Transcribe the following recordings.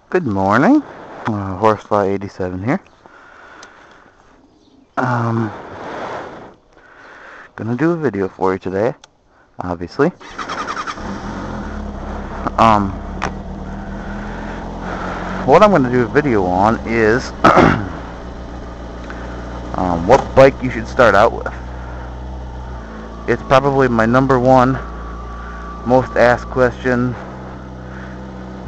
Good morning, Horsefly87 here. Um, gonna do a video for you today, obviously. Um, what I'm gonna do a video on is what bike you should start out with. It's probably my number one most asked question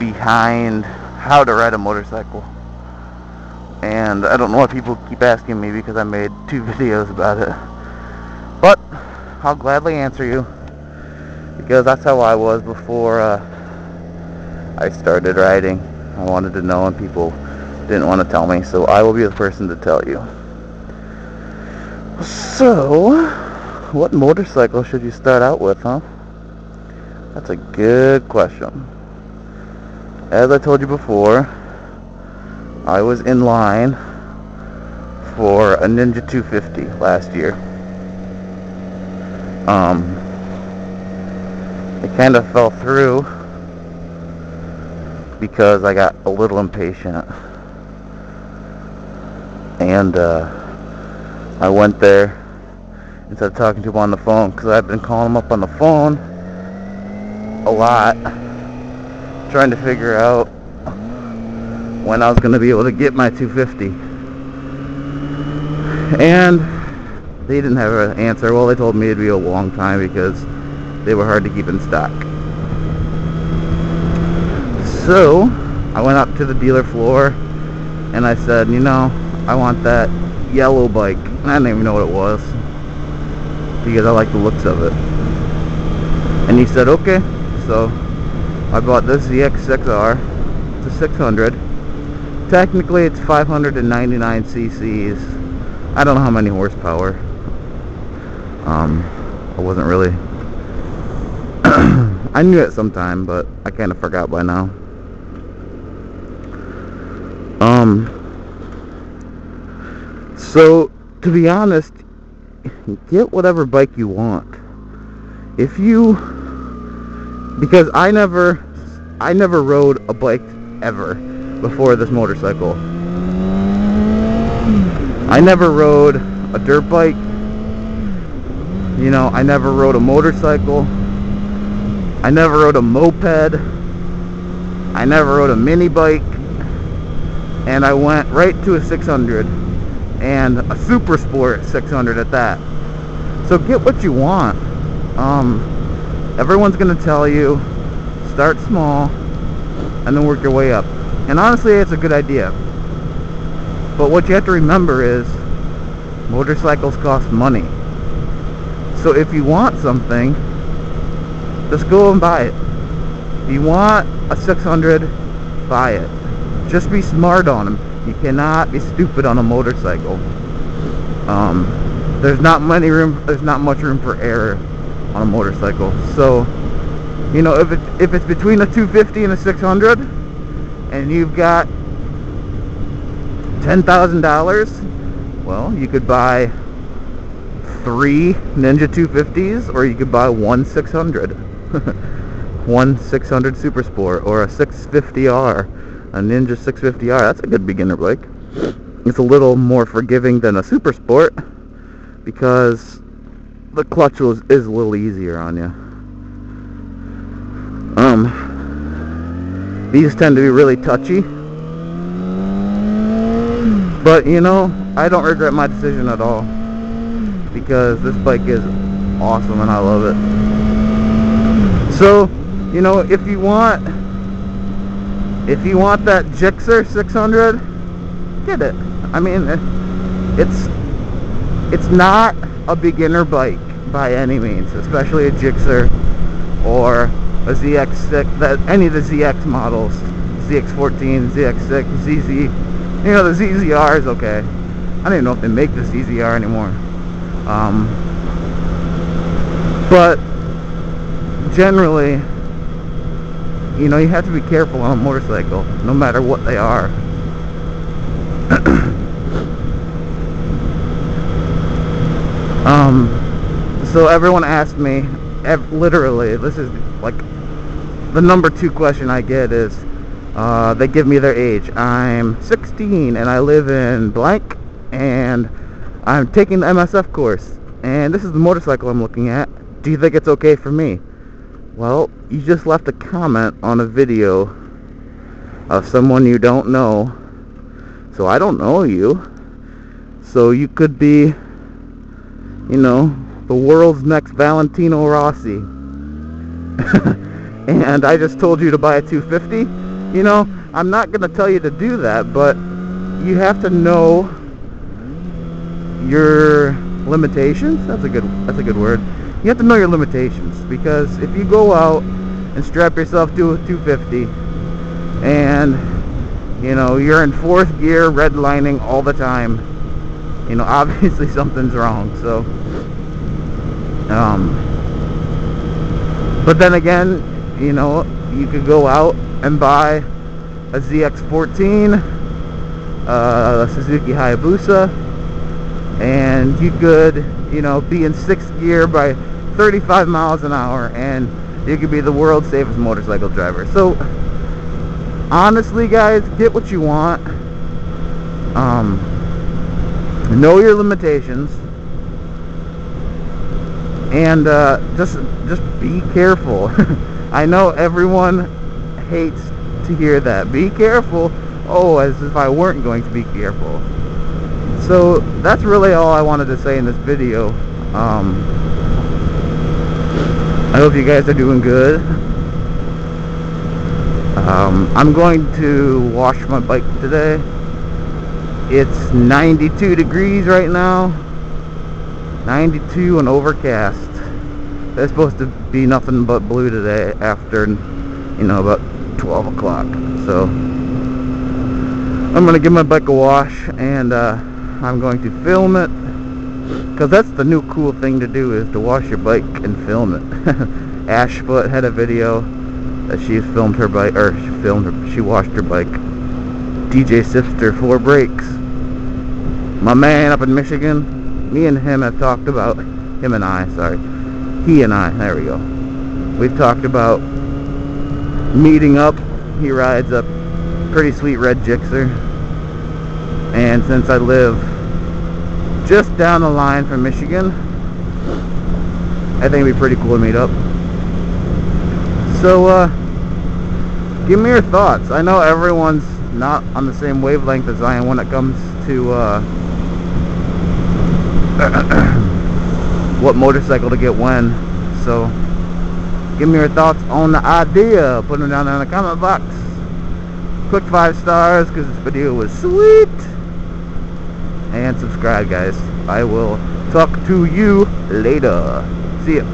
behind how to ride a motorcycle. And I don't know why people keep asking me because I made 2 videos about it. But I'll gladly answer you because that's how I was before I started riding. I wanted to know and people didn't want to tell me, so I will be the person to tell you. So, what motorcycle should you start out with, huh? That's a good question. As I told you before, I was in line for a Ninja 250 last year. It kind of fell through because I got a little impatient. And I went there instead of talking to him on the phone, because I've been calling him up on the phone a lot, trying to figure out when I was going to be able to get my 250. And they didn't have an answer. Well, they told me it'd be a long time because they were hard to keep in stock. So I went up to the dealer floor and I said, I want that yellow bike. And I didn't even know what it was because I like the looks of it. And he said, okay. So I bought this ZX6R. It's a 600. Technically it's 599 cc's. I don't know how many horsepower. I wasn't really I knew it sometime, but I kind of forgot by now. So to be honest, get whatever bike you want. Because I never rode a bike ever before this motorcycle. I never rode a dirt bike. I never rode a motorcycle. I never rode a moped. I never rode a mini bike. And I went right to a 600. And a Super Sport 600 at that. So get what you want. Everyone's going to tell you, start small and then work your way up. And honestly, it's a good idea. But what you have to remember is, motorcycles cost money. So if you want something, just go and buy it. If you want a 600, buy it. Just be smart on them. You cannot be stupid on a motorcycle. There's not much room for error on a motorcycle. So, if it's between a 250 and a 600, and you've got $10,000, well, you could buy 3 Ninja 250s, or you could buy one 600. One 600 Super Sport, or a 650R, a Ninja 650R. That's a good beginner bike. It's a little more forgiving than a Super Sport because the clutch is a little easier on you. These tend to be really touchy, but I don't regret my decision at all because this bike is awesome and I love it. So, if you want that Gixxer 600, get it. I mean, it's not a beginner bike by any means, especially a Gixxer or a ZX6, any of the ZX models, ZX14, ZX6, ZZ. The ZZR is okay. I don't even know if they make the ZZR anymore. But generally, you have to be careful on a motorcycle, no matter what they are. So everyone asked me, literally, this is like the number 2 question I get is, They give me their age. I'm 16 and I live in blank, and I'm taking the MSF course, and this is the motorcycle I'm looking at. Do you think it's okay for me? Well, you just left a comment on a video of someone you don't know, so I don't know you, so you could be, you know, the world's next Valentino Rossi. And I just told you to buy a 250. You know, I'm not going to tell you to do that, but you have to know your limitations. That's a good word. You have to know your limitations, because if you go out and strap yourself to a 250 and, you know, you're in fourth gear redlining all the time, you know, obviously something's wrong. So but then again, you know, you could go out and buy a ZX14, a Suzuki Hayabusa, and you could, you know, be in sixth gear by 35 miles an hour, and you could be the world's safest motorcycle driver. So honestly, guys, get what you want. Know your limitations, and just be careful. I know everyone hates to hear that. Be careful. Oh, as if I weren't going to be careful. So that's really all I wanted to say in this video. I hope you guys are doing good. I'm going to wash my bike today. It's 92 degrees right now. 92 and overcast. It's supposed to be nothing but blue today after, you know, about 12 o'clock. So I'm going to give my bike a wash, and I'm going to film it, because that's the new cool thing to do, is to wash your bike and film it. Ashfoot had a video that she filmed her bike, or she washed her bike. DJ Sifter 4 Brakes, my man up in Michigan, me and him have talked about, he and I, there we go. We've talked about meeting up. He rides a pretty sweet red Gixxer, and since I live just down the line from Michigan, I think it'd be pretty cool to meet up. So give me your thoughts. I know everyone's not on the same wavelength as I am when it comes to what motorcycle to get when. So give me your thoughts on the idea. Put them down there in the comment box. Quick 5 stars, because this video was sweet. And subscribe, guys. I will talk to you later. See ya.